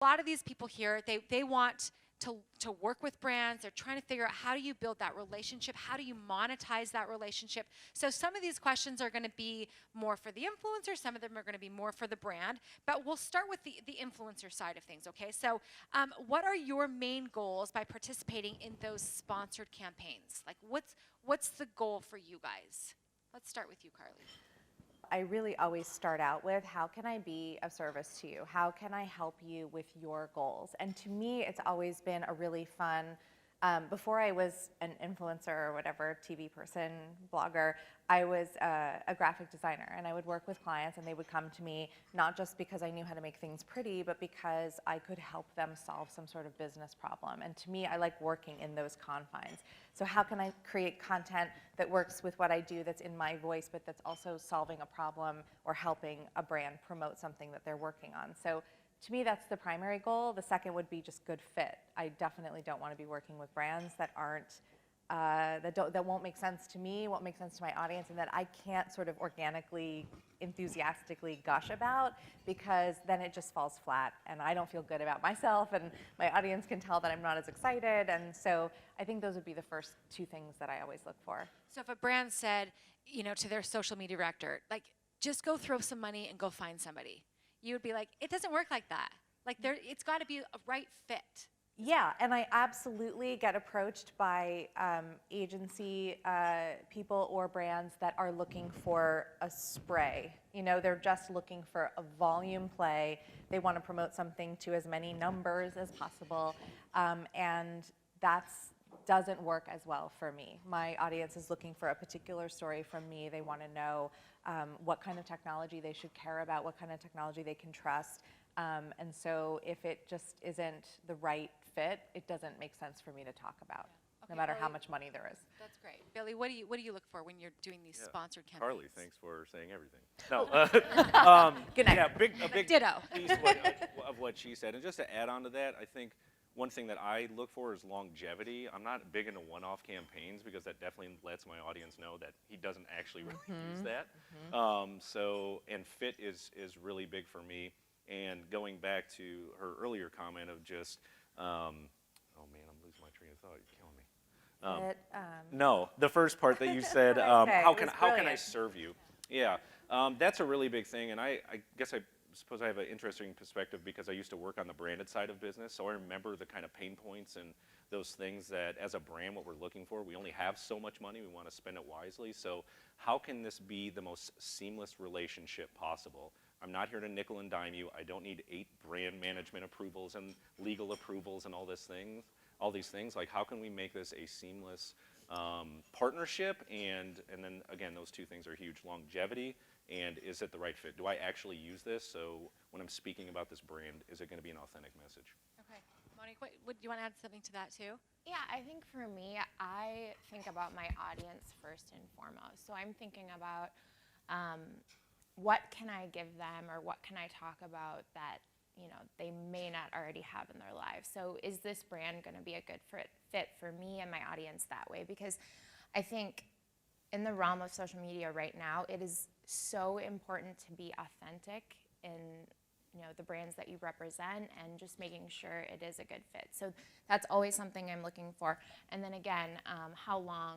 A lot of these people here, they want to work with brands. They're trying to figure out how do you build that relationship? How do you monetize that relationship? So some of these questions are going to be more for the influencer. Some of them are going to be more for the brand. But we'll start with the influencer side of things, okay? So what are your main goals by participating in those sponsored campaigns? Like what's the goal for you guys? Let's start with you, Carley. I really always start out with, how can I be of service to you? How can I help you with your goals? And to me, it's always been a really fun, before I was an influencer or whatever, TV person, blogger, I was a graphic designer, and I would work with clients, and they would come to me not just because I knew how to make things pretty, but because I could help them solve some sort of business problem. And to me, I like working in those confines. So how can I create content that works with what I do, that's in my voice, but that's also solving a problem or helping a brand promote something that they're working on? So to me, that's the primary goal. The second would be just good fit. I definitely don't want to be working with brands that aren't, that won't make sense to me, won't make sense to my audience, and that I can't sort of organically, enthusiastically gush about, because then it just falls flat, and I don't feel good about myself, and my audience can tell that I'm not as excited. And so I think those would be the first two things that I always look for. So if a brand said, you know, to their social media director, like, just go throw some money and go find somebody, you would be like, it doesn't work like that. Like, it's got to be a right fit. Yeah, and I absolutely get approached by agency people or brands that are looking for a spray. You know, they're just looking for a volume play. They want to promote something to as many numbers as possible, and that doesn't work as well for me. My audience is looking for a particular story from me. They want to know what kind of technology they should care about, what kind of technology they can trust. And so if it just isn't the right fit, it doesn't make sense for me to talk about, no matter how much money there is. That's great. Billy, what do you look for when you're doing these sponsored campaigns? Carley, thanks for saying everything. No, Good night. yeah, a big Ditto. piece of what she said. And just to add on to that, I think one thing that I look for is longevity. I'm not big into one-off campaigns, because that definitely lets my audience know that he doesn't actually really use that. And fit is really big for me. And going back to her earlier comment of just, oh man, I'm losing my train of thought. You're killing me. No, the first part that you said, how can I serve you? Yeah, that's a really big thing, and I guess I suppose I have an interesting perspective because I used to work on the branded side of business, so I remember the kind of pain points and those things that as a brand, what we're looking for, we only have so much money, we want to spend it wisely, so how can this be the most seamless relationship possible? I'm not here to nickel and dime you. I don't need 8 brand management approvals and legal approvals and all these things. Like, how can we make this a seamless partnership? And then again, those two things are huge: longevity, and is it the right fit? Do I actually use this? So when I'm speaking about this brand, is it going to be an authentic message? Okay, Monique, do you want to add something to that too? Yeah, I think for me, I think about my audience first and foremost. So I'm thinking about what can I give them, or what can I talk about that, you know, they may not already have in their lives. So is this brand going to be a good fit for me and my audience that way? Because I think in the realm of social media right now, it is so important to be authentic in, you know, the brands that you represent, and just making sure it is a good fit. So that's always something I'm looking for. And then again, how long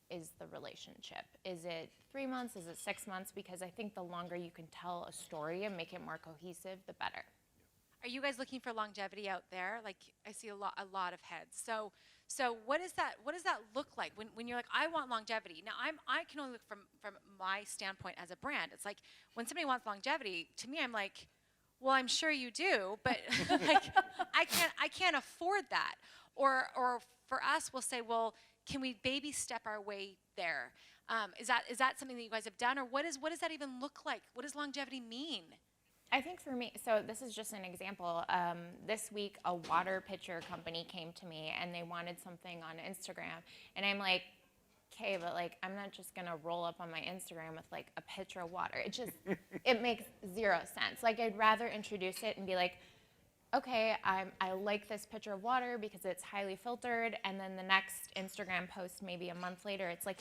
is the relationship? Is it 3 months? Is it 6 months? Because I think the longer you can tell a story and make it more cohesive, the better. Are you guys looking for longevity out there? Like, I see a lot of heads. So what does that look like when you're like, I want longevity? Now I can only look from my standpoint as a brand. It's like, when somebody wants longevity, to me I'm like, well, I'm sure you do, but like, I can't afford that. Or for us, we'll say, well, can we baby step our way there? Is that something that you guys have done, or what does that even look like? What does longevity mean? I think for me, so this is just an example. This week, a water pitcher company came to me, and they wanted something on Instagram, and I'm like, okay, but like, I'm not just gonna roll up on my Instagram with like a pitcher of water. It makes zero sense. Like, I'd rather introduce it and be like, okay, I like this pitcher of water because it's highly filtered, and then the next Instagram post maybe a month later, it's like,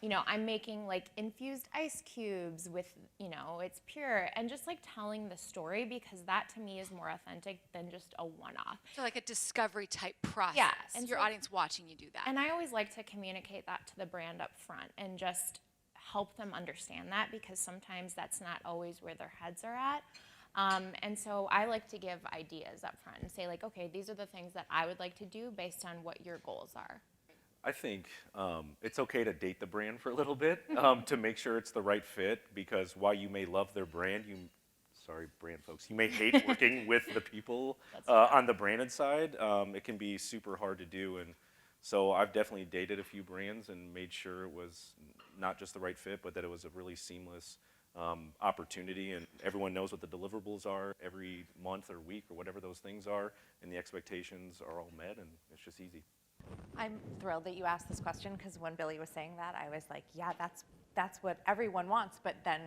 you know, I'm making like infused ice cubes with, you know, it's pure, and just like telling the story, because that to me is more authentic than just a one-off. So like a discovery type process. Yeah, and Your so- audience watching you do that. And I always like to communicate that to the brand up front and just help them understand that, because sometimes that's not always where their heads are at. And so I like to give ideas up front and say like, okay, these are the things that I would like to do based on what your goals are. I think it's okay to date the brand for a little bit to make sure it's the right fit, because while you may love their brand, sorry, brand folks, you may hate working with the people on the branded side. It can be super hard to do, and so I've definitely dated a few brands and made sure it was not just the right fit, but that it was a really seamless opportunity, and everyone knows what the deliverables are every month or week or whatever those things are, and the expectations are all met, and it's just easy. I'm thrilled that you asked this question, because when Billy was saying that, I was like, yeah, that's what everyone wants, but then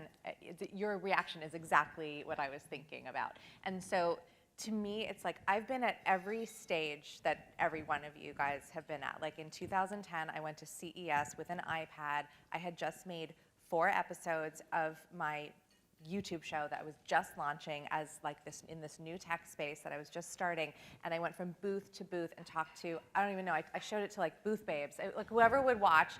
your reaction is exactly what I was thinking about. And so to me, it's like I've been at every stage that every one of you guys have been at. Like in 2010, I went to CES with an iPad. I had just made 4 episodes of my YouTube show that I was just launching as like this in this new tech space that I was just starting, and I went from booth to booth and talked to, I don't even know, I showed it to like booth babes, like whoever would watch,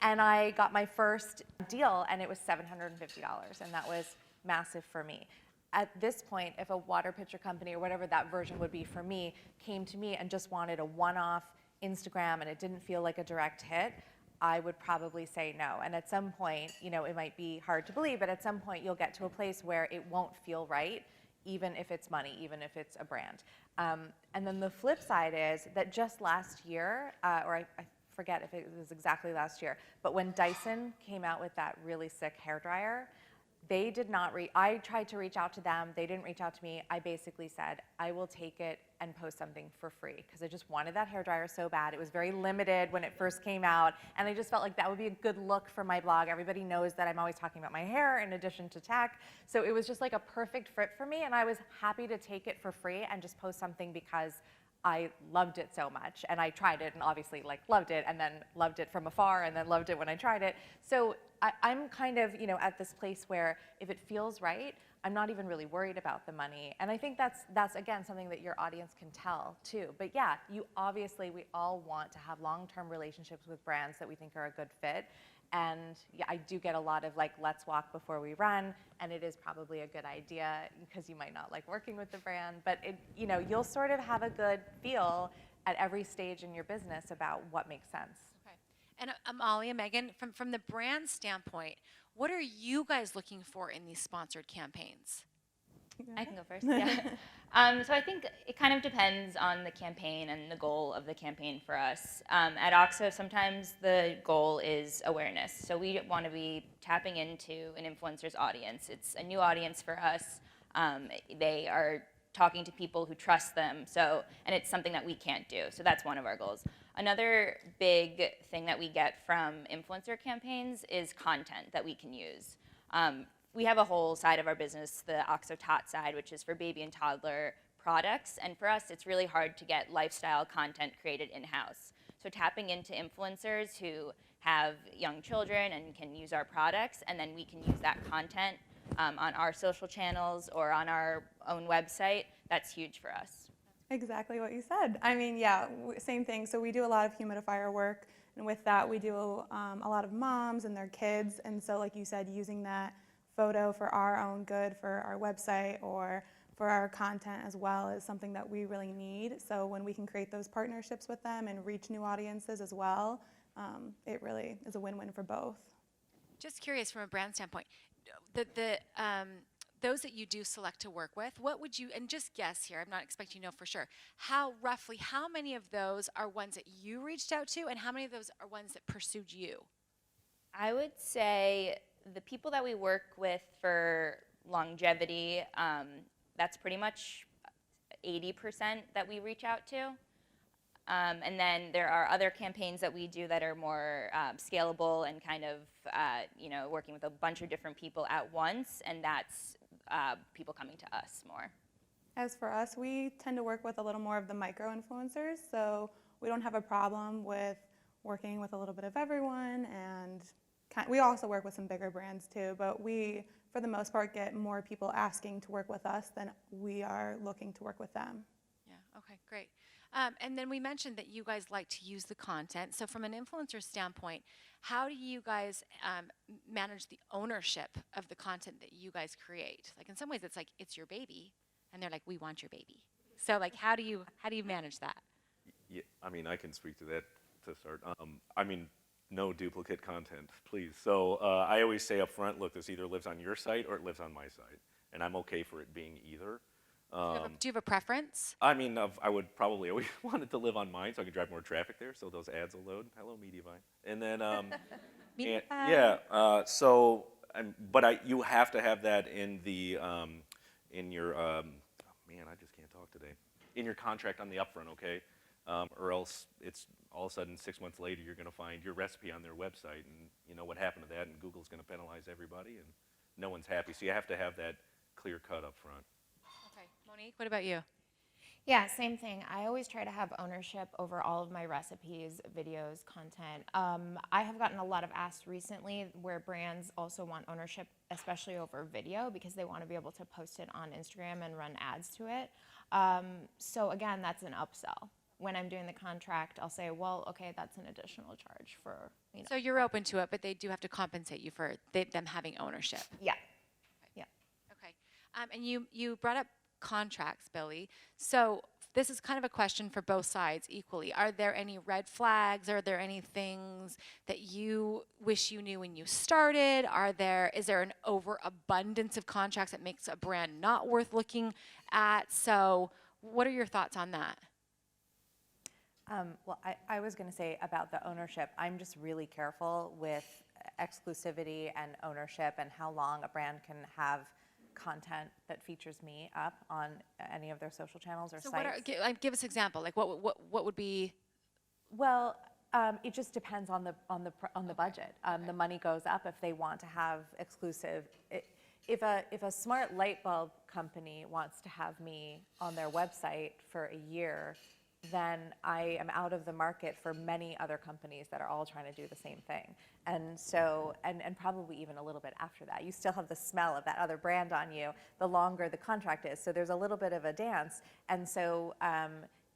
and I got my first deal, and it was $750, and that was massive for me. At this point, if a water pitcher company or whatever that version would be for me came to me and just wanted a one-off Instagram and it didn't feel like a direct hit, I would probably say no. And at some point, you know, it might be hard to believe, but at some point you'll get to a place where it won't feel right, even if it's money, even if it's a brand. And then the flip side is that just last year, or I forget if it was exactly last year, but when Dyson came out with that really sick hairdryer, they did not I tried to reach out to them. They didn't reach out to me. I basically said, I will take it and post something for free, because I just wanted that hairdryer so bad. It was very limited when it first came out, and I just felt like that would be a good look for my blog. Everybody knows that I'm always talking about my hair in addition to tech. So it was just like a perfect fit for me, and I was happy to take it for free and just post something because I loved it so much, and I tried it and obviously like loved it, and then loved it from afar, and then loved it when I tried it. So I'm kind of, you know, at this place where if it feels right, I'm not even really worried about the money. And I think that's again something that your audience can tell too. But yeah, we all want to have long-term relationships with brands that we think are a good fit. And yeah, I do get a lot of like, let's walk before we run, and it is probably a good idea because you might not like working with the brand, but it, you know, you'll sort of have a good feel at every stage in your business about what makes sense. Okay. And Amalia, Megan, from the brand standpoint, what are you guys looking for in these sponsored campaigns? I can go first. Yeah. So I think it kind of depends on the campaign and the goal of the campaign for us. At OXO, sometimes the goal is awareness. So we want to be tapping into an influencer's audience. It's a new audience for us. They are talking to people who trust them. So, and it's something that we can't do. So that's one of our goals. Another big thing that we get from influencer campaigns is content that we can use. We have a whole side of our business, the OXO Tot side, which is for baby and toddler products. And for us, it's really hard to get lifestyle content created in-house. So tapping into influencers who have young children and can use our products, and then we can use that content on our social channels or on our own website, that's huge for us. Exactly what you said. I mean, yeah, same thing. So we do a lot of humidifier work, and with that, we do a lot of moms and their kids. And so, like you said, using that photo for our own good, for our website or for our content as well, is something that we really need. So when we can create those partnerships with them and reach new audiences as well, it really is a win-win for both. Just curious from a brand standpoint, those that you do select to work with, what would you, and just guess here, I'm not expecting you to know for sure, how many of those are ones that you reached out to, and how many of those are ones that pursued you? I would say the people that we work with for longevity, that's pretty much 80% that we reach out to. And then there are other campaigns that we do that are more scalable and kind of, working with a bunch of different people at once, and that's people coming to us more. As for us, we tend to work with a little more of the micro-influencers, so we don't have a problem with working with a little bit of everyone and we also work with some bigger brands too, but we, for the most part, get more people asking to work with us than we are looking to work with them. Yeah, okay, great. And then we mentioned that you guys like to use the content. So from an influencer standpoint, how do you guys manage the ownership of the content that you guys create? Like in some ways it's like, it's your baby, and they're like, we want your baby. So like, how do you manage that? Yeah, I mean, I can speak to that to start. I mean, no duplicate content, please. So I always say up front, look, this either lives on your site or it lives on my site, and I'm okay for it being either. Do you have a preference? I mean, I would probably always want it to live on mine so I can drive more traffic there, so those ads will load. Hello, Mediavine. And then, you have to have that in the, in your, man, I just can't talk today. In your contract on the upfront, okay? Or else it's all of a sudden 6 months later you're going to find your recipe on their website, and you know what happened to that, and Google's going to penalize everybody, and no one's happy. So you have to have that clear cut up front. Okay, Monique, what about you? Yeah, same thing. I always try to have ownership over all of my recipes, videos, content. I have gotten a lot of asks recently where brands also want ownership, especially over video, because they want to be able to post it on Instagram and run ads to it. So again, that's an upsell. When I'm doing the contract, I'll say, well, okay, that's an additional charge for, you know. So you're open to it, but they do have to compensate you for them having ownership. Yeah. Yeah. Okay. And you brought up contracts, Billy. So this is kind of a question for both sides equally. Are there any red flags? Are there any things that you wish you knew when you started? Is there an overabundance of contracts that makes a brand not worth looking at? So what are your thoughts on that? Well, I was going to say about the ownership, I'm just really careful with exclusivity and ownership and how long a brand can have content that features me up on any of their social channels or So sites. give us an example. Like what would be? Well, it just depends on the budget. The money goes up if they want to have exclusive. If a smart light bulb company wants to have me on their website for a year, then I am out of the market for many other companies that are all trying to do the same thing. And so, and probably even a little bit after that. You still have the smell of that other brand on you the longer the contract is. So there's a little bit of a dance. And so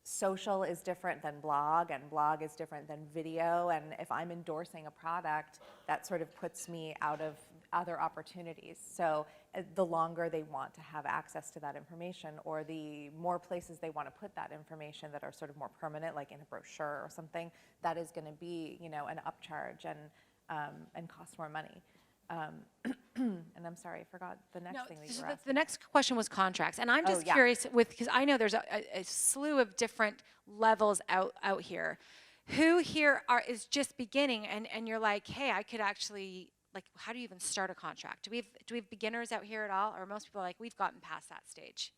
social is different than blog, and blog is different than video. And if I'm endorsing a product, that sort of puts me out of other opportunities. So the longer they want to have access to that information, or the more places they want to put that information that are sort of more permanent, like in a brochure or something, that is going to be, you know, an upcharge and cost more money. And I'm sorry, I forgot the next thing that you were asking. The next question was contracts, and I'm just yeah. curious because I know there's a slew of different levels out here. Who here is just beginning, and you're like, hey, I could actually. Like, how do you even start a contract? Do we have beginners out here at all? Or most people are like, we've gotten past that stage?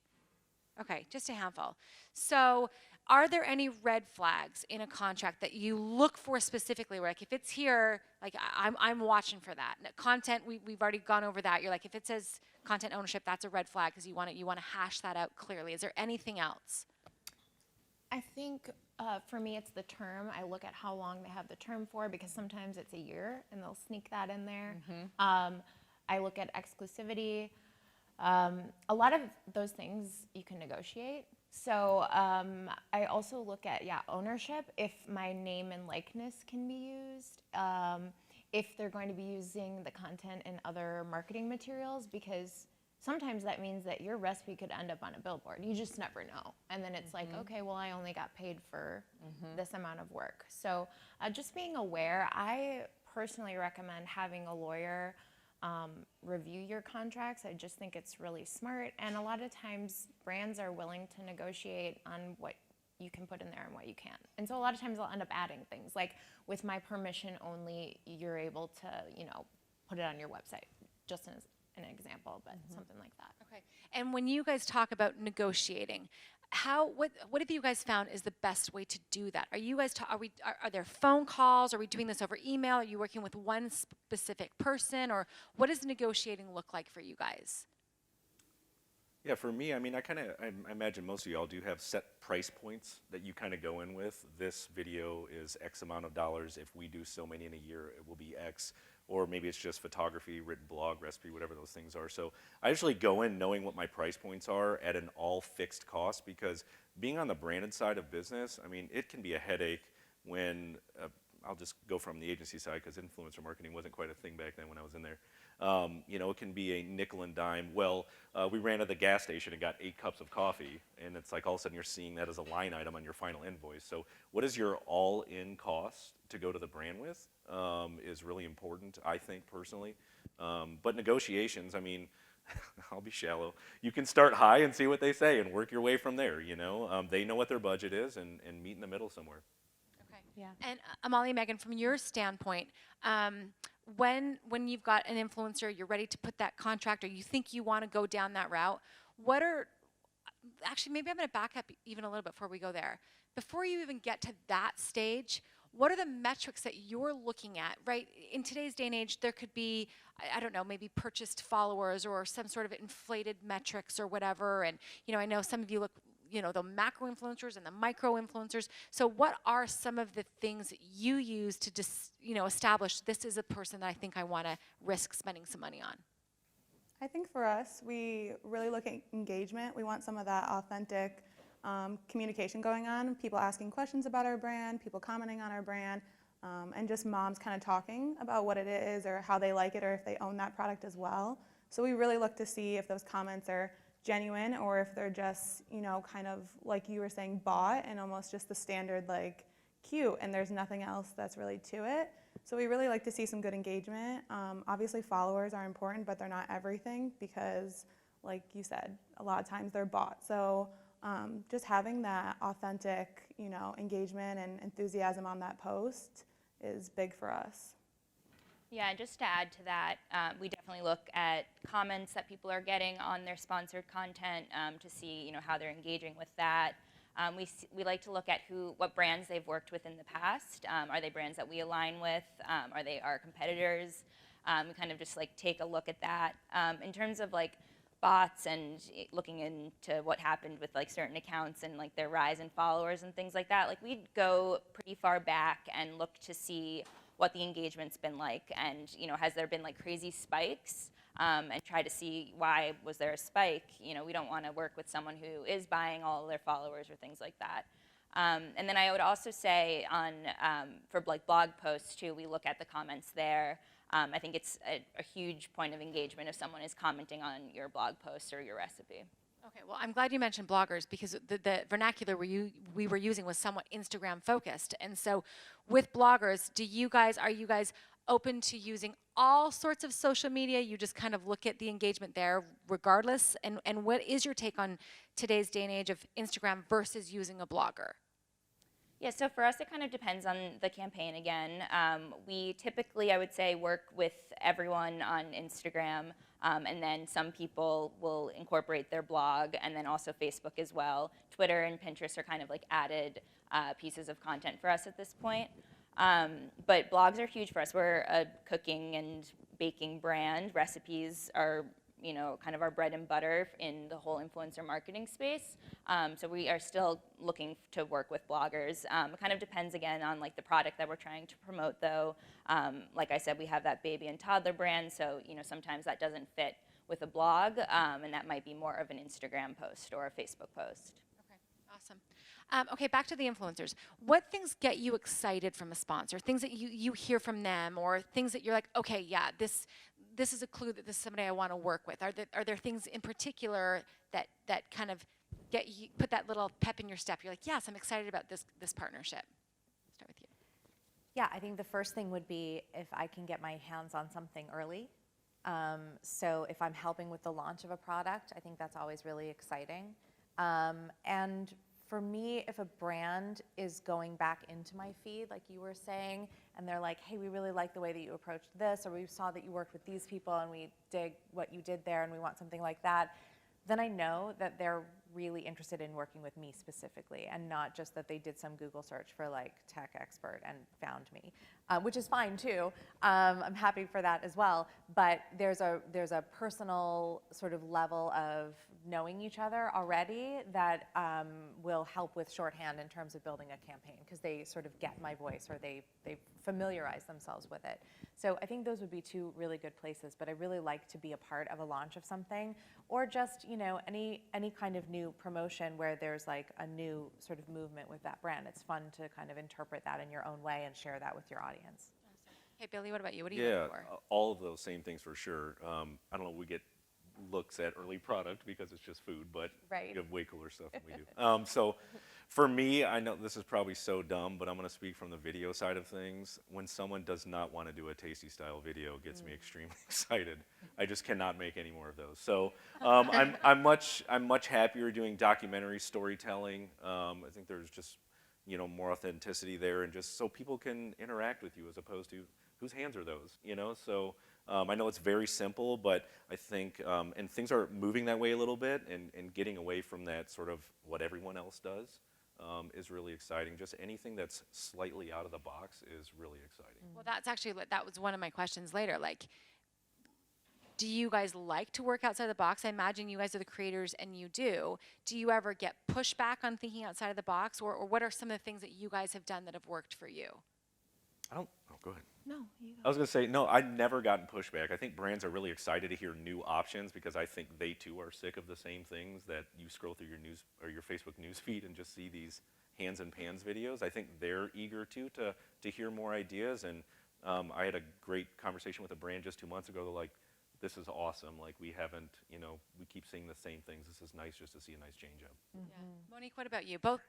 Okay, just a handful. So are there any red flags in a contract that you look for specifically? Where like if it's here, like I'm watching for that. Content, we've already gone over that. You're like, if it says content ownership, that's a red flag because you want to hash that out clearly. Is there anything else? I think for me, it's the term. I look at how long they have the term for, because sometimes it's a year and they'll sneak that in there. I look at exclusivity. A lot of those things you can negotiate. So I also look at, ownership, if my name and likeness can be used, if they're going to be using the content in other marketing materials, because sometimes that means that your recipe could end up on a billboard. You just never know. And then it's like, okay, well, I only got paid for this amount of work. So just being aware, I personally recommend having a lawyer review your contracts. I just think it's really smart. And a lot of times brands are willing to negotiate on what you can put in there and what you can't. And so a lot of times I'll end up adding things. Like with my permission only, you're able to, put it on your website, just as an example, but something like that. Okay. And when you guys talk about negotiating, what have you guys found is the best way to do that? Are you guys are there phone calls? Are we doing this over email? Are you working with one specific person, or what does negotiating look like for you guys? Yeah, for me, I mean, I imagine most of y'all do have set price points that you kind of go in with. This video is X amount of dollars. If we do so many in a year, it will be X. Or maybe it's just photography, written blog, recipe, whatever those things are. So I usually go in knowing what my price points are at an all fixed cost, because being on the branded side of business, I mean, it can be a headache when, I'll just go from the agency side because influencer marketing wasn't quite a thing back then when I was in there. You know, it can be a nickel and dime. Well, we ran to the gas station and got 8 cups of coffee, and it's like all of a sudden you're seeing that as a line item on your final invoice. So what is your all-in cost to go to the brand with is really important, I think, personally. But negotiations, I mean, I'll be shallow. You can start high and see what they say and work your way from there, you know. They know what their budget is, and meet in the middle somewhere. Okay. Yeah. And Amalia, Megan, from your standpoint, when you've got an influencer, you're ready to put that contract, or you think you want to go down that route, what are, actually, maybe I'm going to back up even a little bit before we go there. Before you even get to that stage, what are the metrics that you're looking at, right? In today's day and age, there could be, I don't know, maybe purchased followers or some sort of inflated metrics or whatever. And, you know, I know some of you look, you know, the macro influencers and the micro influencers. So what are some of the things that you use to just, you know, establish this is a person that I think I want to risk spending some money on? I think for us, we really look at engagement. We want some of that authentic communication going on, people asking questions about our brand, people commenting on our brand, and just moms kind of talking about what it is or how they like it or if they own that product as well. So we really look to see if those comments are genuine or if they're just, you know, kind of like you were saying, bought and almost just the standard like cute and there's nothing else that's really to it. So we really like to see some good engagement. Obviously followers are important, but they're not everything because like you said, a lot of times they're bought. So just having that authentic, you know, engagement and enthusiasm on that post is big for us. Yeah, just to add to that, we definitely look at comments that people are getting on their sponsored content to see, you know, how they're engaging with that. We like to look at what brands they've worked with in the past. Are they brands that we align with? Are they our competitors? We kind of just like take a look at that. In terms of like bots and looking into what happened with like certain accounts and like their rise in followers and things like that, like we'd go pretty far back and look to see what the engagement's been like, and you know, has there been like crazy spikes, and try to see why was there a spike. You know, we don't want to work with someone who is buying all of their followers or things like that. And then I would also say for like blog posts too, we look at the comments there. I think it's a huge point of engagement if someone is commenting on your blog post or your recipe. Okay, well, I'm glad you mentioned bloggers because the vernacular we were using was somewhat Instagram focused. And so with bloggers, are you guys open to using all sorts of social media? You just kind of look at the engagement there regardless? And what is your take on today's day and age of Instagram versus using a blogger? Yeah, so for us, it kind of depends on the campaign again. We typically, I would say, work with everyone on Instagram, and then some people will incorporate their blog, and then also Facebook as well. Twitter and Pinterest are kind of like added pieces of content for us at this point. But blogs are huge for us. We're a cooking and baking brand. Recipes are, you know, kind of our bread and butter in the whole influencer marketing space. So we are still looking to work with bloggers. It kind of depends again on like the product that we're trying to promote though. Like I said, we have that baby and toddler brand, so you know, sometimes that doesn't fit with a blog, and that might be more of an Instagram post or a Facebook post. Okay, awesome. Okay, back to the influencers. What things get you excited from a sponsor? Things that you hear from them, or things that you're like, okay, yeah, this is a clue that this is somebody I want to work with. Are there things in particular that kind of put that little pep in your step? You're like, yes, I'm excited about this partnership. Start with you. Yeah, I think the first thing would be if I can get my hands on something early. So if I'm helping with the launch of a product, I think that's always really exciting. And for me, if a brand is going back into my feed, like you were saying, and they're like, hey, we really like the way that you approached this, or we saw that you worked with these people and we dig what you did there and we want something like that, then I know that they're really interested in working with me specifically, and not just that they did some Google search for like tech expert and found me, which is fine too. I'm happy for that as well. But there's a personal sort of level of knowing each other already that will help with shorthand in terms of building a campaign, because they sort of get my voice, or they familiarize themselves with it. So I think those would be two really good places, but I really like to be a part of a launch of something, or just, you know, any kind of new promotion where there's like a new sort of movement with that brand. It's fun to kind of interpret that in your own way and share that with your audience. Hey, Billy, what about you? What do you Yeah, look for? all of those same things for sure. I don't know, we get looks at early product because it's just food, but Right. you have way cooler stuff than we do. So for me, I know this is probably so dumb, but I'm going to speak from the video side of things. When someone does not want to do a tasty style video, it gets me extremely excited. I just cannot make any more of those. So I'm much happier doing documentary storytelling. I think there's just, you know, more authenticity there, and just so people can interact with you as opposed to whose hands are those, you know? So I know it's very simple, but I think, and things are moving that way a little bit, and getting away from that sort of what everyone else does is really exciting. Just anything that's slightly out of the box is really exciting. Well, that's actually, that was one of my questions later. Like, do you guys like to work outside the box? I imagine you guys are the creators and you do. Do you ever get pushback on thinking outside of the box, or what are some of the things that you guys have done that have worked for you? Oh, go ahead. No, you go. I was going to say, no, I've never gotten pushback. I think brands are really excited to hear new options, because I think they too are sick of the same things that you scroll through your news or your Facebook news feed and just see these hands and pans videos. I think they're eager to hear more ideas. And I had a great conversation with a brand just 2 months ago. They're like, this is awesome. Like, we haven't, you know, we keep seeing the same things. This is nice just to see a nice change up. Yeah. Monique, what about you? Both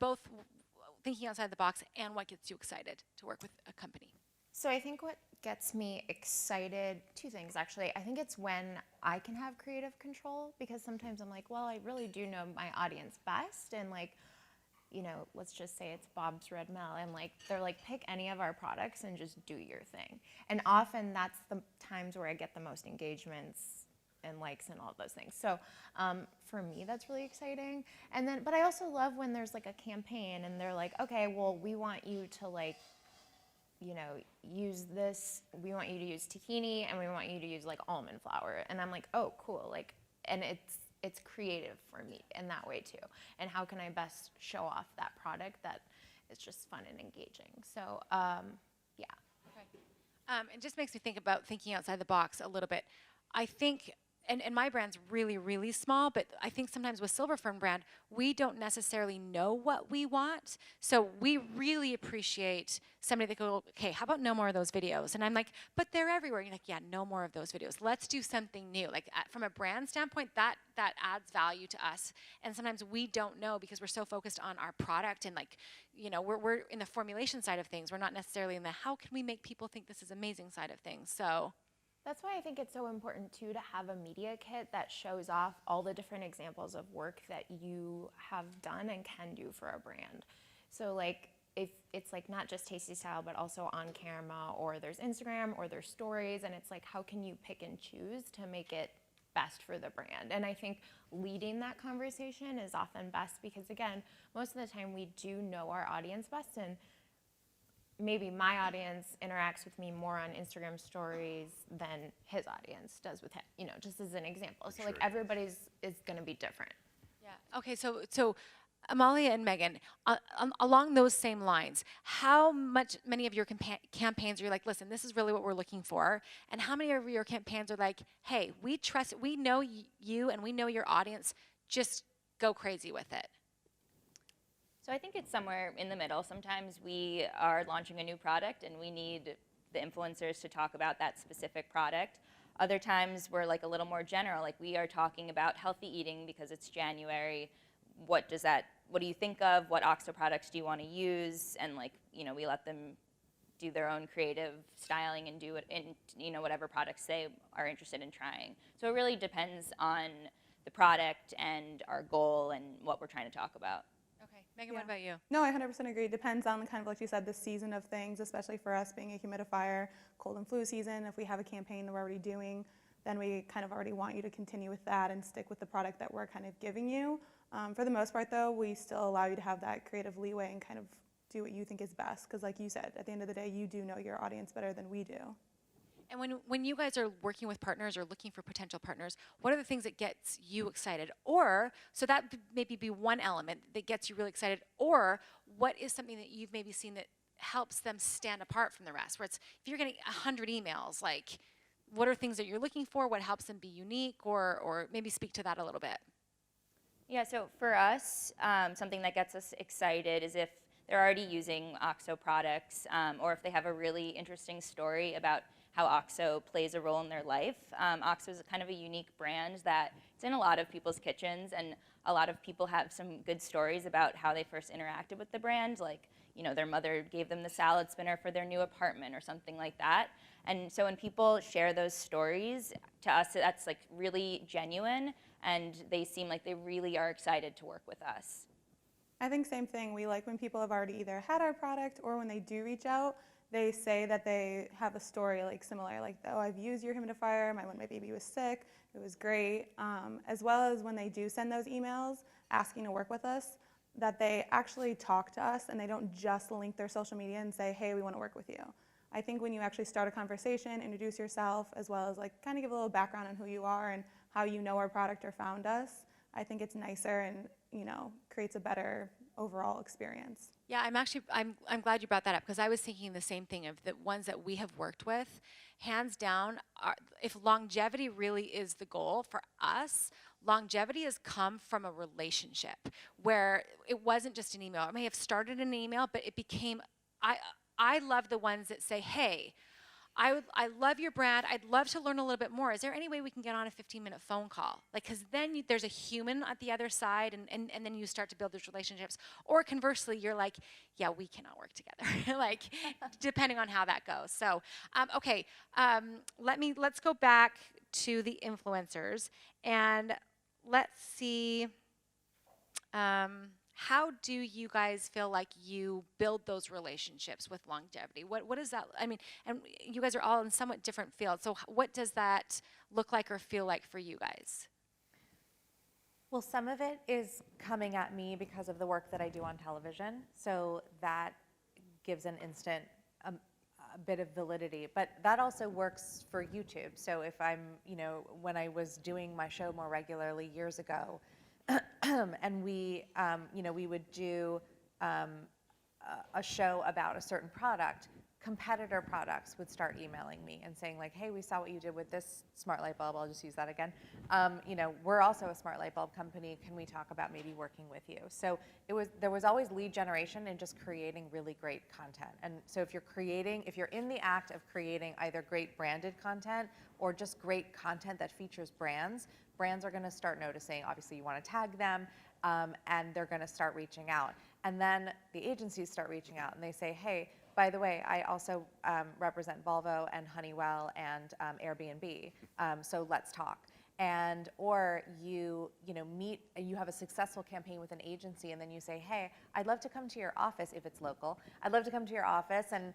thinking outside the box, and what gets you excited to work with a company? So I think what gets me excited, two things actually. I think it's when I can have creative control, because sometimes I'm like, well, I really do know my audience best, and like, you know, let's just say it's Bob's Red Mill, and like, they're like, pick any of our products and just do your thing. And often that's the times where I get the most engagements and likes and all of those things. So for me, that's really exciting. And then, but I also love when there's like a campaign and they're like, okay, well, we want you to like, you know, use this, we want you to use tahini, and we want you to use like almond flour. And I'm like, oh, cool. Like, and it's creative for me in that way too. And how can I best show off that product that is just fun and engaging? So, yeah. Okay. It just makes me think about thinking outside the box a little bit. I think, and my brand's really, really small, but I think sometimes with Silver Fern brand, we don't necessarily know what we want. So we really appreciate somebody that go, okay, how about no more of those videos? And I'm like, but they're everywhere. You're like, yeah, no more of those videos. Let's do something new. Like from a brand standpoint, that adds value to us. And sometimes we don't know, because we're so focused on our product, and like, you know, we're in the formulation side of things. We're not necessarily in the how can we make people think this is amazing side of things. So That's why I think it's so important too to have a media kit that shows off all the different examples of work that you have done and can do for a brand. So like, if it's like not just Tasty Style, but also on camera, or there's Instagram, or there's stories, and it's like, how can you pick and choose to make it best for the brand? And I think leading that conversation is often best, because again, most of the time we do know our audience best, and maybe my audience interacts with me more on Instagram stories than his audience does with him, you know, just as an example. So like, everybody's is going to be different. yeah. Okay, so Amalia and Megan, along those same lines, how many of your campaigns are you like, listen, this is really what we're looking for, and how many of your campaigns are like, hey, we trust, we know you and we know your audience, just go crazy with it? So I think it's somewhere in the middle. Sometimes we are launching a new product and we need the influencers to talk about that specific product. Other times we're like a little more general, like we are talking about healthy eating because it's January. What do you think of? What OXO products do you want to use? And like, you know, we let them do their own creative styling and do it in, you know, whatever products they are interested in trying. So it really depends on the product and our goal and what we're trying to talk about. Okay, Megan, what about you? No, I 100% agree. It depends on kind of, like you said, the season of things, especially for us being a humidifier, cold and flu season. If we have a campaign that we're already doing, then we kind of already want you to continue with that and stick with the product that we're kind of giving you. For the most part, though, we still allow you to have that creative leeway and kind of do what you think is best. Because like you said, at the end of the day, you do know your audience better than we do. And when you guys are working with partners or looking for potential partners, what are the things that gets you excited? Or, so that maybe be one element that gets you really excited, or what is something that you've maybe seen that helps them stand apart from the rest? Where it's, if you're getting 100 emails, like, what are things that you're looking for? What helps them be unique? Or maybe speak to that a little bit. Yeah, so for us, something that gets us excited is if they're already using OXO products, or if they have a really interesting story about how OXO plays a role in their life. OXO is kind of a unique brand that it's in a lot of people's kitchens, and a lot of people have some good stories about how they first interacted with the brand, like, you know, their mother gave them the salad spinner for their new apartment or something like that. And so when people share those stories, to us, that's like really genuine, and they seem like they really are excited to work with us. I think same thing. We like when people have already either had our product, or when they do reach out, they say that they have a story like similar, like, oh, I've used your humidifier, when my baby was sick, it was great. As well as when they do send those emails asking to work with us, that they actually talk to us and they don't just link their social media and say, hey, we want to work with you. I think when you actually start a conversation, introduce yourself, as well as like kind of give a little background on who you are and how you know our product or found us, I think it's nicer and, you know, creates a better overall experience. Yeah, I'm glad you brought that up, because I was thinking the same thing of the ones that we have worked with, hands down, if longevity really is the goal for us, longevity has come from a relationship where it wasn't just an email. It may have started an email, but it became, I love the ones that say, hey, I love your brand. I'd love to learn a little bit more. Is there any way we can get on a 15-minute phone call? Like, because then there's a human at the other side, and then you start to build those relationships. Or conversely, you're like, yeah, we cannot work together. Like, depending on how that goes. So, okay, let's go back to the influencers, and let's see. How do you guys feel like you build those relationships with longevity? What is that? I mean, and you guys are all in somewhat different fields. So what does that look like or feel like for you guys? Well, some of it is coming at me because of the work that I do on television. So that gives an instant a bit of validity. But that also works for YouTube. So if I'm, you know, when I was doing my show more regularly years ago, and we, you know, we would do a show about a certain product, competitor products would start emailing me and saying like, hey, we saw what you did with this smart light bulb. I'll just use that again. You know, we're also a smart light bulb company. Can we talk about maybe working with you? So there was always lead generation and just creating really great content. And so if you're in the act of creating either great branded content or just great content that features brands are going to start noticing. Obviously, you want to tag them, and they're going to start reaching out. And then the agencies start reaching out, and they say, hey, by the way, I also represent Volvo and Honeywell and Airbnb, so let's talk. And or you have a successful campaign with an agency, and then you say, hey, I'd love to come to your office if it's local. I'd love to come to your office and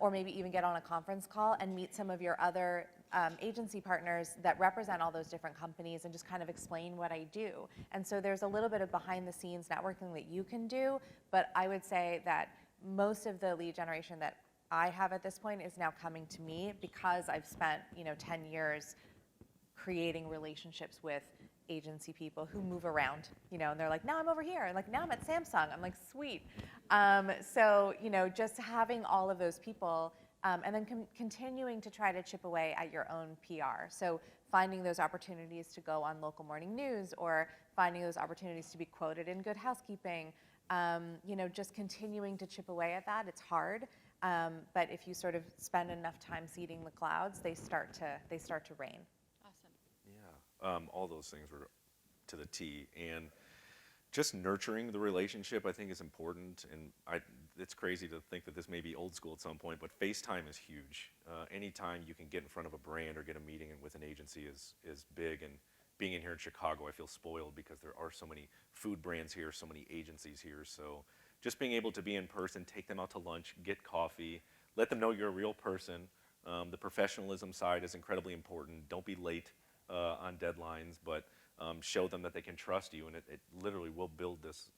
or maybe even get on a conference call and meet some of your other agency partners that represent all those different companies and just kind of explain what I do. And so there's a little bit of behind the scenes networking that you can do, but I would say that most of the lead generation that I have at this point is now coming to me because I've spent 10 years creating relationships with agency people who move around, and they're like, now I'm over here, and like, now I'm at Samsung. I'm like, sweet. So, just having all of those people and then continuing to try to chip away at your own PR. So finding those opportunities to go on local morning news or finding those opportunities to be quoted in Good Housekeeping, just continuing to chip away at that. It's hard, but if you sort of spend enough time seeding the clouds, they start to rain. Yeah, all those things were to the T, and just nurturing the relationship I think is important. And it's crazy to think that this may be old school at some point, but FaceTime is huge. Anytime you can get in front of a brand or get a meeting with an agency is big. And being in here in Chicago, I feel spoiled because there are so many food brands here, so many agencies here. So just being able to be in person, take them out to lunch, get coffee, let them know you're a real person. The professionalism side is incredibly important. Don't be late on deadlines, but show them that they can trust you, and it literally will build this,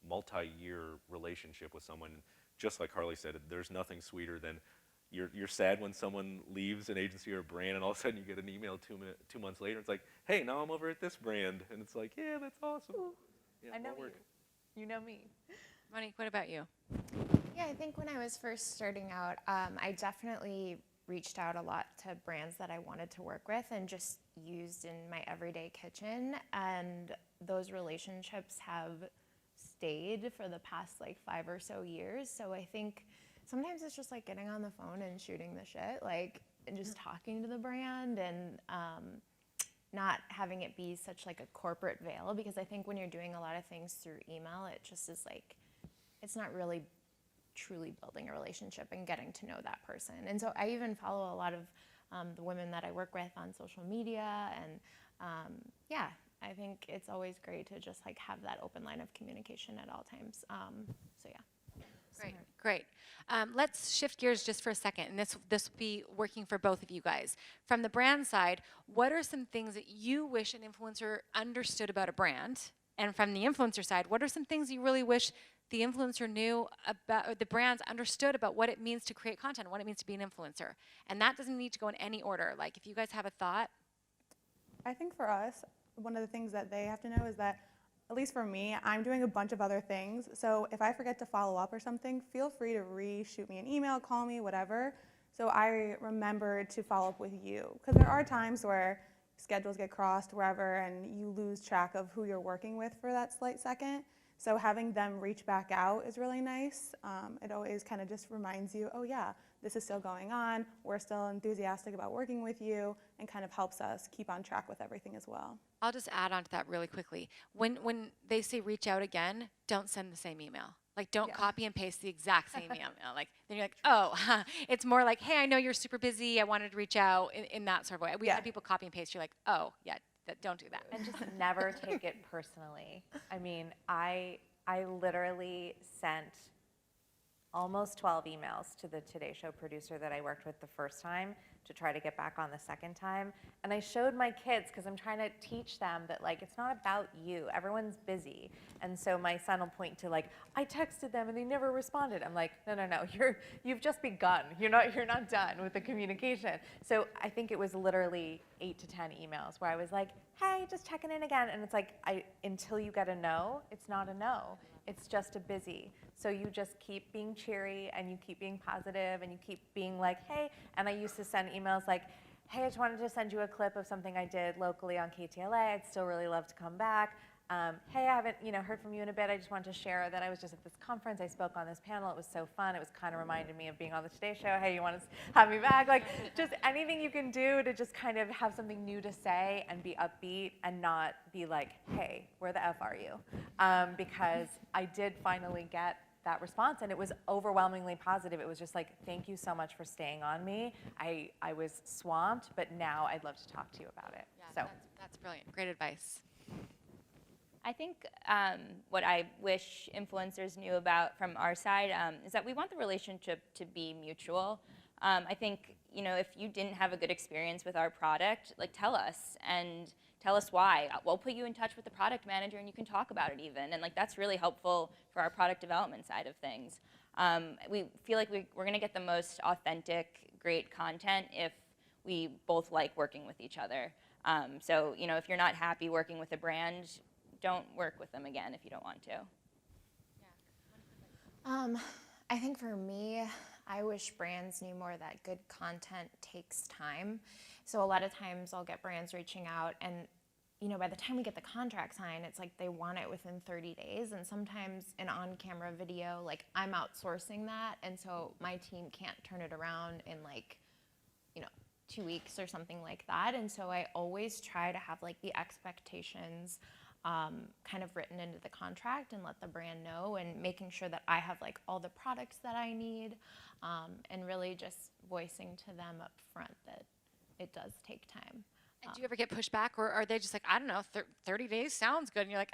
multi-year relationship with someone. Just like Carley said, there's nothing sweeter than you're sad when someone leaves an agency or a brand, and all of a sudden you get an email 2 months later. It's like, hey, now I'm over at this brand, and it's like, yeah, that's awesome. Yeah, I know more you. work. You know me. Monique, what about you? Yeah, I think when I was first starting out, I definitely reached out a lot to brands that I wanted to work with and just used in my everyday kitchen. And those relationships have stayed for the past like 5 or so years. So I think sometimes it's just like getting on the phone and shooting the shit, like and just talking to the brand and not having it be such like a corporate veil, because I think when you're doing a lot of things through email, it just is like, it's not really truly building a relationship and getting to know that person. And so I even follow a lot of the women that I work with on social media, and yeah, I think it's always great to just like have that open line of communication at all times. So yeah. Great, great. Let's shift gears just for a second, and this will be working for both of you guys. From the brand side, what are some things that you wish an influencer understood about a brand? And from the influencer side, what are some things you really wish the influencer knew about, or the brands understood about what it means to create content, what it means to be an influencer? And that doesn't need to go in any order. Like, if you guys have a thought. I think for us, one of the things that they have to know is that, at least for me, I'm doing a bunch of other things. So if I forget to follow up or something, feel free to shoot me an email, call me, whatever. So I remember to follow up with you. Because there are times where schedules get crossed wherever and you lose track of who you're working with for that slight second. So having them reach back out is really nice. It always kind of just reminds you, oh yeah, this is still going on. We're still enthusiastic about working with you, and kind of helps us keep on track with everything as well. I'll just add on to that really quickly. When they say reach out again, don't send the same email. Like, don't copy and paste the exact same email. Like, then you're like, oh, it's more like, hey, I know you're super busy. I wanted to reach out in that sort of way. We've had people copy and paste. You're like, oh, yeah, don't do that. And just never take it personally. I mean, I literally sent almost 12 emails to the Today Show producer that I worked with the first time to try to get back on the second time. And I showed my kids, because I'm trying to teach them that, like, it's not about you. Everyone's busy. And so my son will point to, like, I texted them and they never responded. I'm like, no, you've just begun. You're not done with the communication. So I think it was literally 8 to 10 emails where I was like, hey, just checking in again. And it's like, until you get a no, it's not a no. It's just a busy. So you just keep being cheery, and you keep being positive, and you keep being like, hey. And I used to send emails like, hey, I just wanted to send you a clip of something I did locally on KTLA. I'd still really love to come back. Hey, I haven't heard from you in a bit. I just wanted to share that I was just at this conference. I spoke on this panel. It was so fun. It was kind of reminded me of being on the Today Show. Hey, you want to have me back? Like, just anything you can do to just kind of have something new to say and be upbeat and not be like, hey, where the F are you? Because I did finally get that response, and it was overwhelmingly positive. It was just like, thank you so much for staying on me. I was swamped, but now I'd love to talk to you about it. Yeah, that's brilliant. Great advice. I think what I wish influencers knew about from our side is that we want the relationship to be mutual. I think, if you didn't have a good experience with our product, like, tell us and tell us why. We'll put you in touch with the product manager and you can talk about it even. And like, that's really helpful for our product development side of things. We feel like we're gonna get the most authentic, great content if we both like working with each other. So, if you're not happy working with a brand, don't work with them again if you don't want to. I think for me, I wish brands knew more that good content takes time. So a lot of times I'll get brands reaching out, and by the time we get the contract signed, it's like they want it within 30 days. And sometimes an on-camera video, like, I'm outsourcing that, and so my team can't turn it around in 2 weeks or something like that. And so I always try to have like the expectations kind of written into the contract and let the brand know, and making sure that I have like all the products that I need, and really just voicing to them up front that it does take time. And do you ever get pushback, or are they just like, I don't know, 30 days sounds good, and you're like,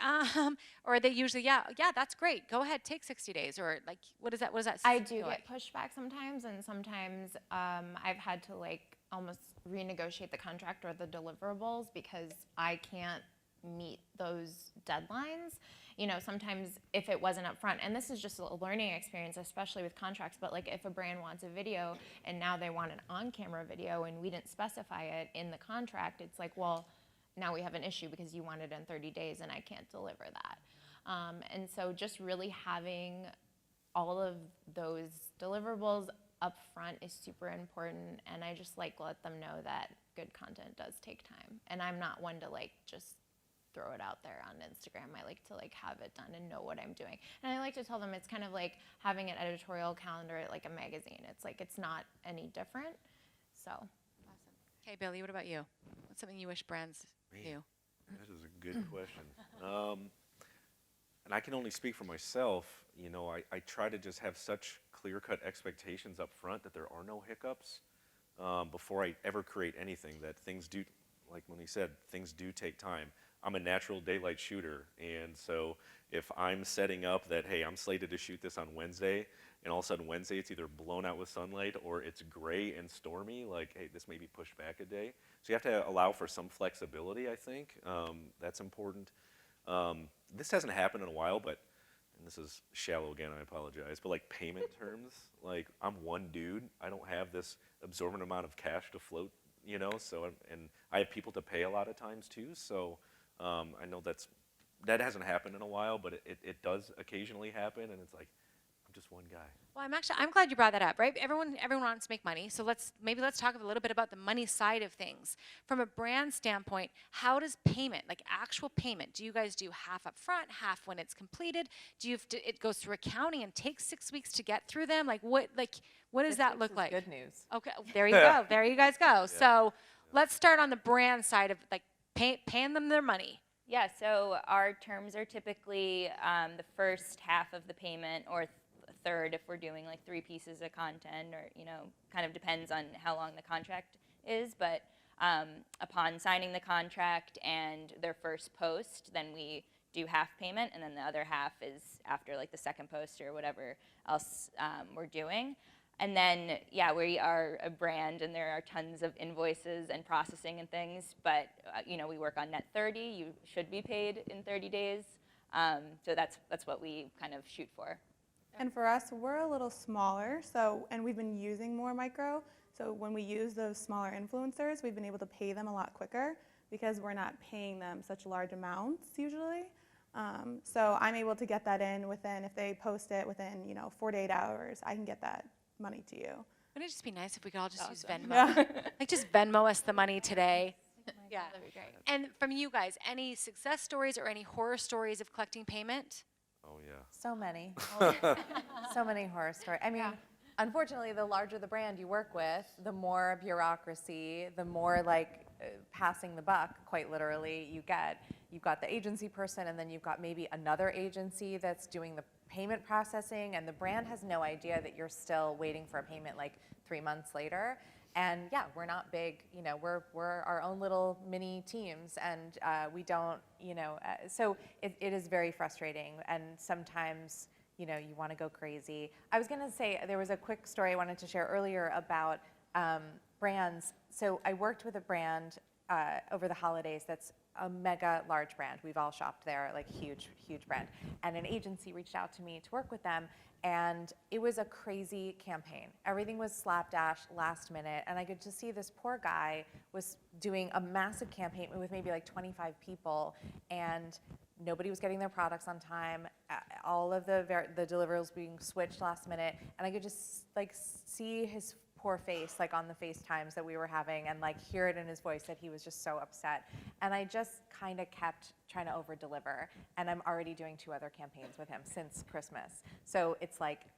or are they usually, yeah, that's great, go ahead, take 60 days, or like, what is that? I do get pushback sometimes, and sometimes I've had to like almost renegotiate the contract or the deliverables because I can't meet those deadlines. sometimes if it wasn't up front, and this is just a learning experience, especially with contracts, but like if a brand wants a video and now they want an on-camera video and we didn't specify it in the contract, it's like, well, now we have an issue because you want it in 30 days and I can't deliver that. And so just really having all of those deliverables up front is super important, and I just let them know that good content does take time. And I'm not one to just throw it out there on Instagram. I like to have it done and know what I'm doing. And I like to tell them it's kind of like having an editorial calendar at a magazine. It's not any different. So. Awesome. Okay, Billy, what about you? What's something you wish brands knew? That is a good question. And I can only speak for myself. I try to just have such clear-cut expectations up front that there are no hiccups before I ever create anything, that things do, like Monique said, things do take time. I'm a natural daylight shooter, and so if I'm setting up that, hey, I'm slated to shoot this on Wednesday, and all of a sudden Wednesday it's either blown out with sunlight or it's gray and stormy, hey, this may be pushed back a day. So you have to allow for some flexibility, I think. That's important. This hasn't happened in a while, but, and this is shallow again, I apologize, but payment terms, I'm one dude. I don't have this absorbent amount of cash to float, so, and I have people to pay a lot of times too, so I know that hasn't happened in a while, but it does occasionally happen, and it's I'm just one guy. Well, I'm glad you brought that up, right? Everyone wants to make money, so let's talk a little bit about the money side of things. From a brand standpoint, how does payment, actual payment, do you guys do half up front, half when it's completed? Do you it goes through accounting and takes 6 weeks to get through them? What does that look like? Good news. Okay, there you go. There you guys go. Yeah. So let's start on the brand side of paying them their money. Yeah, so our terms are typically the first half of the payment, or third if we're doing 3 pieces of content, or kind of depends on how long the contract is, but upon signing the contract and their first post, then we do half payment, and then the other half is after the second post or whatever else we're doing. And then, yeah, we are a brand, and there are tons of invoices and processing and things, but we work on net 30. You should be paid in 30 days. So that's what we kind of shoot for. And for us, we're a little smaller, and we've been using more micro. So when we use those smaller influencers, we've been able to pay them a lot quicker because we're not paying them such large amounts usually. So I'm able to get that in within, if they post it within 4 to 8 hours, I can get that money to you. Wouldn't it just be nice if we could all just use Venmo? Yeah. Just Venmo us the money today. Yeah, that'd be great. And from you guys, any success stories or any horror stories of collecting payment? Oh, yeah. So many. So many horror stories. I mean, unfortunately, the larger the brand you work with, the more bureaucracy, the more passing the buck, quite literally, you get. You've got the agency person, and then you've got maybe another agency that's doing the payment processing, and the brand has no idea that you're still waiting for a payment 3 months later. And yeah, we're not big, we're our own little mini teams, and we don't, so it is very frustrating, and sometimes, you want to go crazy. I was gonna say, there was a quick story I wanted to share earlier about brands. So I worked with a brand over the holidays that's a mega large brand. We've all shopped there, huge, huge brand. And an agency reached out to me to work with them, and it was a crazy campaign. Everything was slapdash, last minute, and I could just see this poor guy was doing a massive campaign with maybe 25 people, and nobody was getting their products on time. All of the deliverables being switched last minute, and I could just see his poor face on the FaceTimes that we were having, and hear it in his voice that he was just so upset. And I just kind of kept trying to over deliver, and I'm already doing 2 other campaigns with him since Christmas. So it's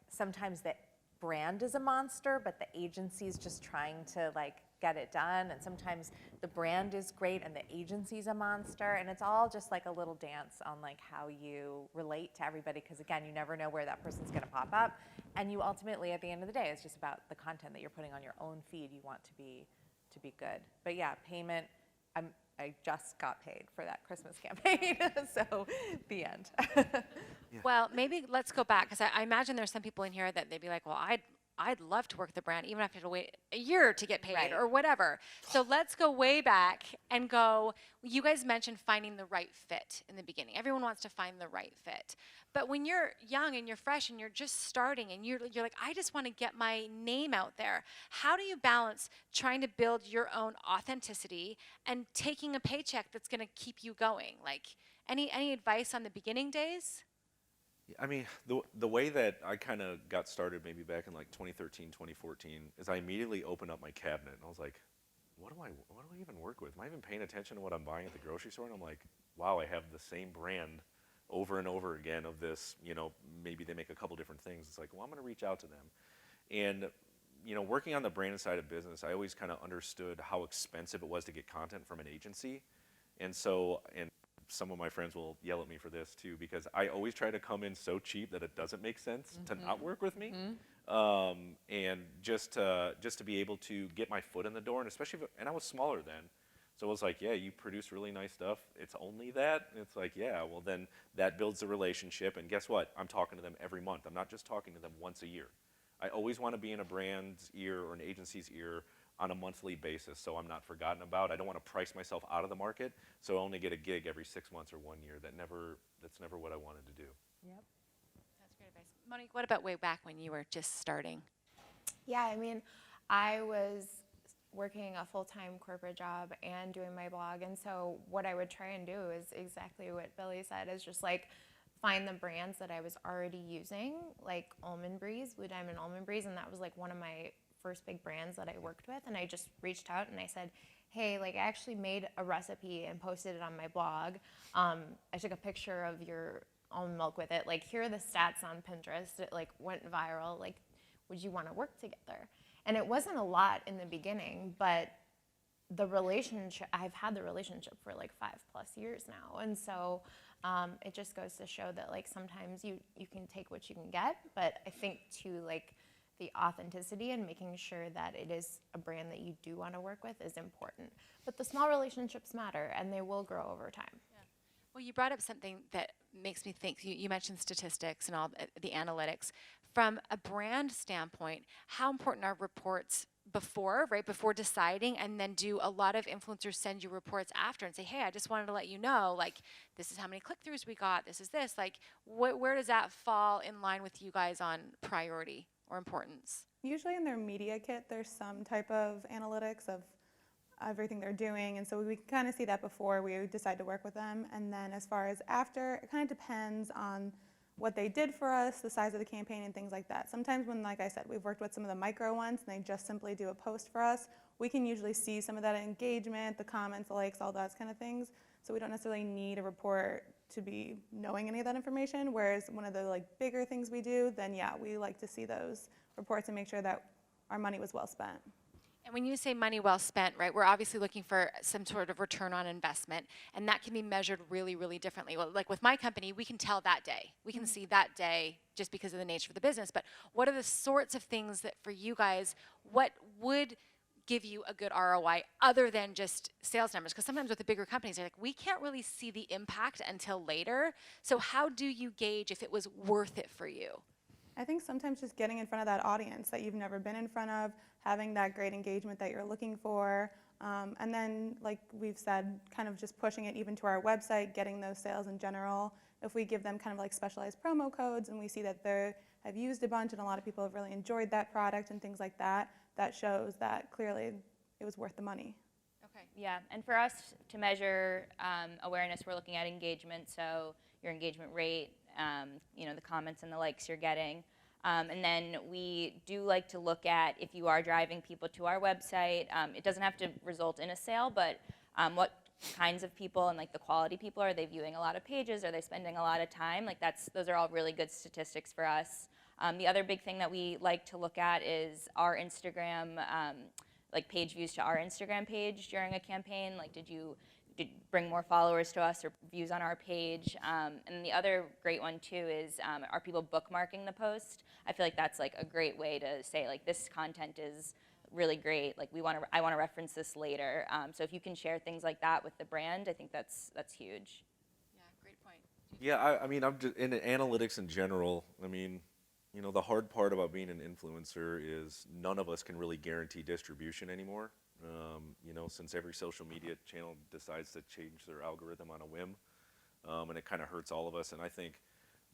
sometimes the brand is a monster, but the agency's just trying to get it done, and sometimes the brand is great and the agency's a monster, and it's all just a little dance on how you relate to everybody, because again, you never know where that person's going to pop up, and you ultimately, at the end of the day, it's just about the content that you're putting on your own feed. You want to be good. But yeah, payment, I just got paid for that Christmas campaign, so the end. Well, maybe let's go back, because I imagine there's some people in here that they'd be like, well, I'd love to work the brand, even if I have to wait a year to get paid Right. or whatever. So let's go way back and go, you guys mentioned finding the right fit in the beginning. Everyone wants to find the right fit. But when you're young and you're fresh and you're just starting and you're like, I just want to get my name out there. How do you balance trying to build your own authenticity and taking a paycheck that's going to keep you going? Like, any advice on the beginning days? I mean, the way that I kind of got started maybe back in like 2013, 2014 is I immediately opened up my cabinet and I was like, what do I even work with? Am I even paying attention to what I'm buying at the grocery store? And I'm like, wow, I have the same brand over and over again of this, maybe they make a couple different things. It's like, well, I'm going to reach out to them. And, working on the brand side of business, I always kind of understood how expensive it was to get content from an agency. And so, and some of my friends will yell at me for this too, because I always try to come in so cheap that it doesn't make sense to not work with me. And just to be able to get my foot in the door, and especially, and I was smaller then. So it was like, yeah, you produce really nice stuff. It's only that. And it's like, yeah, well then that builds the relationship. And guess what? I'm talking to them every month. I'm not just talking to them once a year. I always want to be in a brand's ear or an agency's ear on a monthly basis, so I'm not forgotten about. I don't want to price myself out of the market, so I only get a gig every 6 months or 1 year. That's never what I wanted to do. Yep. That's great advice. Monique, what about way back when you were just starting? Yeah, I mean, I was working a full-time corporate job and doing my blog, and so what I would try and do is exactly what Billy said, is just like find the brands that I was already using, like Almond Breeze, Blue Diamond Almond Breeze, and that was like one of my first big brands that I worked with, and I just reached out and I said, hey, like I actually made a recipe and posted it on my blog. I took a picture of your almond milk with it. Like, here are the stats on Pinterest. It like went viral. Like, would you want to work together? And it wasn't a lot in the beginning, but the relationship, I've had the relationship for like 5+ years now. And so it just goes to show that like sometimes you can take what you can get, but I think too, like, the authenticity and making sure that it is a brand that you do want to work with is important. But the small relationships matter, and they will grow over time. Yeah. Well, you brought up something that makes me think. You mentioned statistics and all the analytics. From a brand standpoint, how important are reports before deciding, and then do a lot of influencers send you reports after and say, hey, I just wanted to let you know, like, this is how many click-throughs we got, this is this. Like, where does that fall in line with you guys on priority or importance? Usually in their media kit, there's some type of analytics of everything they're doing, and so we kind of see that before we decide to work with them. And then as far as after, it kind of depends on what they did for us, the size of the campaign, and things like that. Sometimes when, like I said, we've worked with some of the micro ones and they just simply do a post for us, we can usually see some of that engagement, the comments, the likes, all those kind of things. So we don't necessarily need a report to be knowing any of that information. Whereas one of the like bigger things we do, then yeah, we like to see those reports and make sure that our money was well spent. And when you say money well spent, right, we're obviously looking for some sort of return on investment, and that can be measured really, really differently. Well, like with my company, we can tell that day. We can see that day just because of the nature of the business. But what are the sorts of things that for you guys, what would give you a good ROI other than just sales numbers? Because sometimes with the bigger companies, they're like, we can't really see the impact until later. So how do you gauge if it was worth it for you? I think sometimes just getting in front of that audience that you've never been in front of, having that great engagement that you're looking for, and then, like we've said, kind of just pushing it even to our website, getting those sales in general. If we give them kind of like specialized promo codes and we see that they have used a bunch and a lot of people have really enjoyed that product and things like that, that shows that clearly it was worth the money. Okay. Yeah, and for us to measure awareness, we're looking at engagement, so your engagement rate, the comments and the likes you're getting. And then we do like to look at if you are driving people to our website. It doesn't have to result in a sale, but what kinds of people and like the quality people, are they viewing a lot of pages? Are they spending a lot of time? Like those are all really good statistics for us. The other big thing that we like to look at is our Instagram, like page views to our Instagram page during a campaign. Like did bring more followers to us or views on our page? And the other great one too is are people bookmarking the post? I feel like that's like a great way to say like this content is really great. Like I want to reference this later. So if you can share things like that with the brand, I think that's huge. Yeah, great point. Yeah, I mean, I'm just in analytics in general. I mean, the hard part about being an influencer is none of us can really guarantee distribution anymore. You know, since every social media channel decides to change their algorithm on a whim, and it kind of hurts all of us. And I think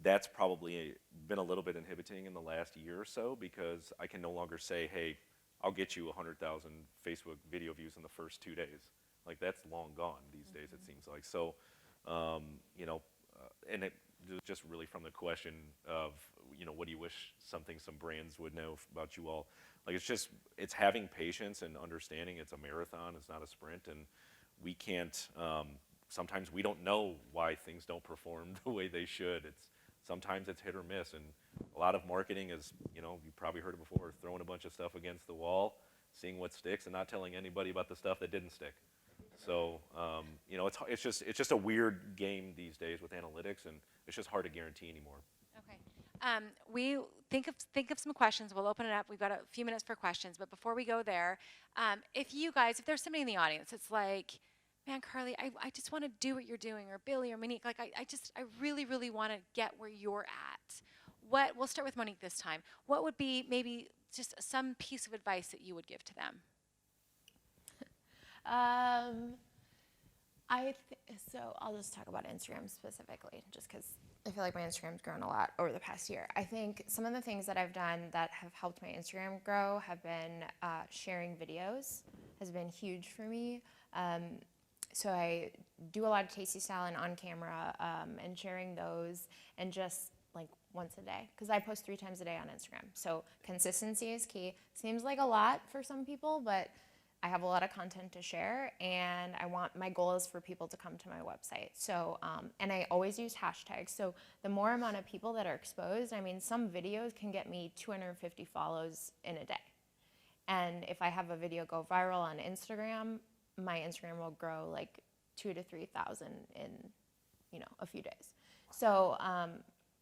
that's probably been a little bit inhibiting in the last year or so, because I can no longer say, hey, I'll get you 100,000 Facebook video views in the first 2 days. Like, that's long gone these days, it seems like. So, you know, and it just really from the question of, you know, what do you wish some brands would know about you all? Like, it's having patience and understanding it's a marathon, it's not a sprint, and we can't, sometimes we don't know why things don't perform the way they should. Sometimes it's hit or miss, and a lot of marketing is, you know, you've probably heard it before, throwing a bunch of stuff against the wall, seeing what sticks, and not telling anybody about the stuff that didn't stick. So, you know, it's just a weird game these days with analytics, and it's just hard to guarantee anymore. Okay. We think of some questions. We'll open it up. We've got a few minutes for questions, but before we go there, if there's somebody in the audience, it's like, man, Carley, I just want to do what you're doing, or Billy or Monique, like I really, really want to get where you're at. We'll start with Monique this time. What would be maybe just some piece of advice that you would give to them? So I'll just talk about Instagram specifically, just because I feel like my Instagram's grown a lot over the past year. I think some of the things that I've done that have helped my Instagram grow have been sharing videos has been huge for me. So I do a lot of tasty style and on camera, and sharing those, and just like once a day, because I post 3 times a day on Instagram. So consistency is key. Seems like a lot for some people, but I have a lot of content to share, and my goal is for people to come to my website. So, and I always use hashtags. So the more amount of people that are exposed, I mean, some videos can get me 250 follows in a day. And if I have a video go viral on Instagram, my Instagram will grow like 2,000 to 3,000 in, you know, a few days. So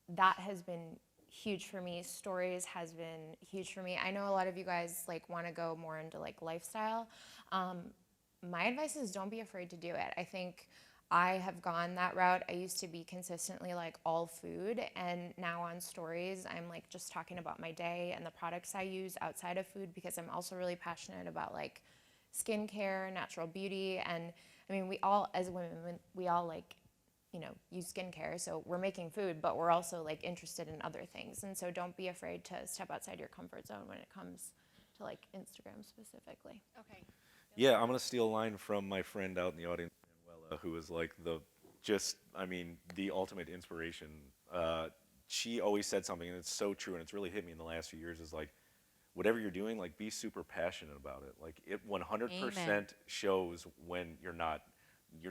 that has been huge for me. Stories has been huge for me. I know a lot of you guys like want to go more into like lifestyle. My advice is don't be afraid to do it. I think I have gone that route. I used to be consistently like all food, and now on stories I'm like just talking about my day and the products I use outside of food, because I'm also really passionate about like skincare, natural beauty. And I mean, we all as women, we all like, you know, use skincare, so we're making food, but we're also like interested in other things. And so don't be afraid to step outside your comfort zone when it comes to like Instagram specifically. Okay. Yeah, I'm gonna steal a line from my friend out in the audience, Manuela, who is like the ultimate inspiration. She always said something, and it's so true, and it's really hit me in the last few years, is like, whatever you're doing, like, be super passionate about it. Like, it 100% Amen. shows when you're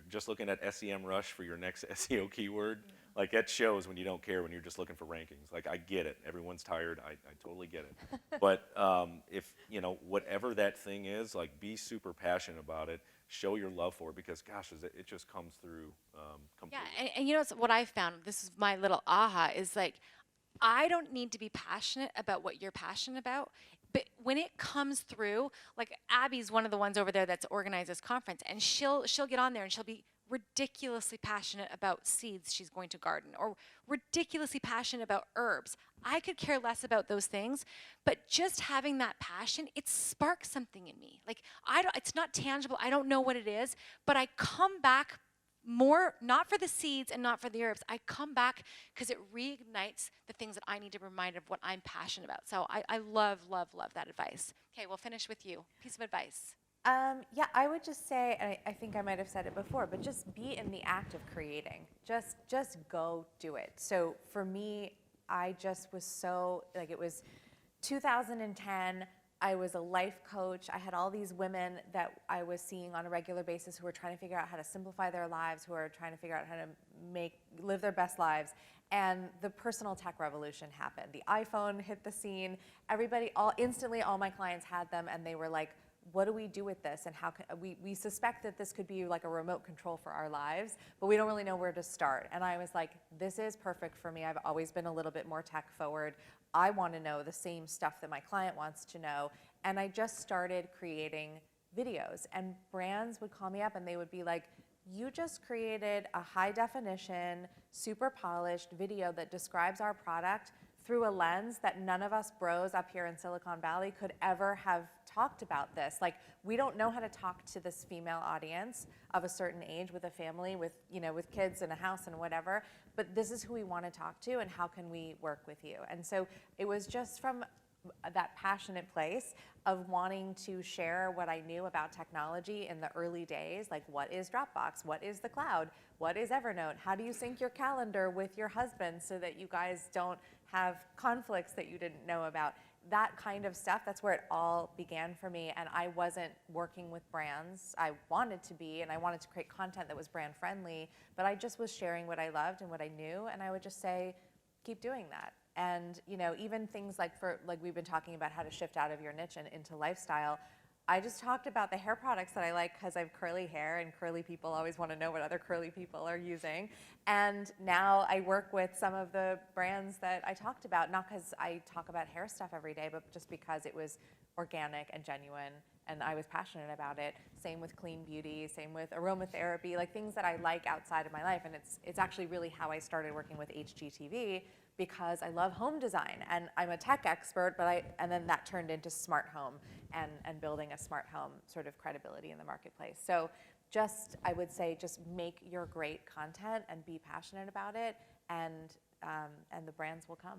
just looking at SEMrush for your next SEO keyword. Like, that shows when you don't care, when you're just looking for rankings. Like, I get it. Everyone's tired. I totally get it. But if, you know, whatever that thing is, like, be super passionate about it. Show your love for it, because, gosh, it just comes through completely. Yeah, and you know what I've found, this is my little aha, is like, I don't need to be passionate about what you're passionate about, but when it comes through, like Abby's one of the ones over there that's organized this conference, and she'll get on there and she'll be ridiculously passionate about seeds she's going to garden, or ridiculously passionate about herbs. I could care less about those things, but just having that passion, it sparks something in me. Like, it's not tangible, I don't know what it is, but I come back more, not for the seeds and not for the herbs. I come back because it reignites the things that I need to be reminded of what I'm passionate about. So I love, love, love that advice. Okay, we'll finish with you. Piece of advice. Yeah, I would just say, and I think I might have said it before, but just be in the act of creating. Just go do it. So for me, I just was so, like, it was 2010. I was a life coach. I had all these women that I was seeing on a regular basis who were trying to figure out how to simplify their lives, who are trying to figure out how to live their best lives. And the personal tech revolution happened. The iPhone hit the scene. Instantly, all my clients had them, and they were like, what do we do with this? And how can we suspect that this could be like a remote control for our lives, but we don't really know where to start. And I was like, this is perfect for me. I've always been a little bit more tech forward. I want to know the same stuff that my client wants to know. And I just started creating videos, and brands would call me up and they would be like, you just created a high definition, super polished video that describes our product through a lens that none of us bros up here in Silicon Valley could ever have talked about this. Like, we don't know how to talk to this female audience of a certain age with a family, with, you know, with kids and a house and whatever, but this is who we want to talk to, and how can we work with you? And so it was just from that passionate place of wanting to share what I knew about technology in the early days, like what is Dropbox, what is the cloud, what is Evernote, how do you sync your calendar with your husband so that you guys don't have conflicts that you didn't know about. That kind of stuff, that's where it all began for me, and I wasn't working with brands. I wanted to be, and I wanted to create content that was brand friendly, but I just was sharing what I loved and what I knew, and I would just say, keep doing that. And you know, even things like we've been talking about how to shift out of your niche and into lifestyle, I just talked about the hair products that I like because I have curly hair, and curly people always want to know what other curly people are using. And now I work with some of the brands that I talked about, not because I talk about hair stuff every day, but just because it was organic and genuine, and I was passionate about it. Same with clean beauty, same with aromatherapy, like things that I like outside of my life. And it's actually really how I started working with HGTV, because I love home design, and I'm a tech expert, and then that turned into smart home and building a smart home sort of credibility in the marketplace. So I would say, just make your great content and be passionate about it, and the brands will come.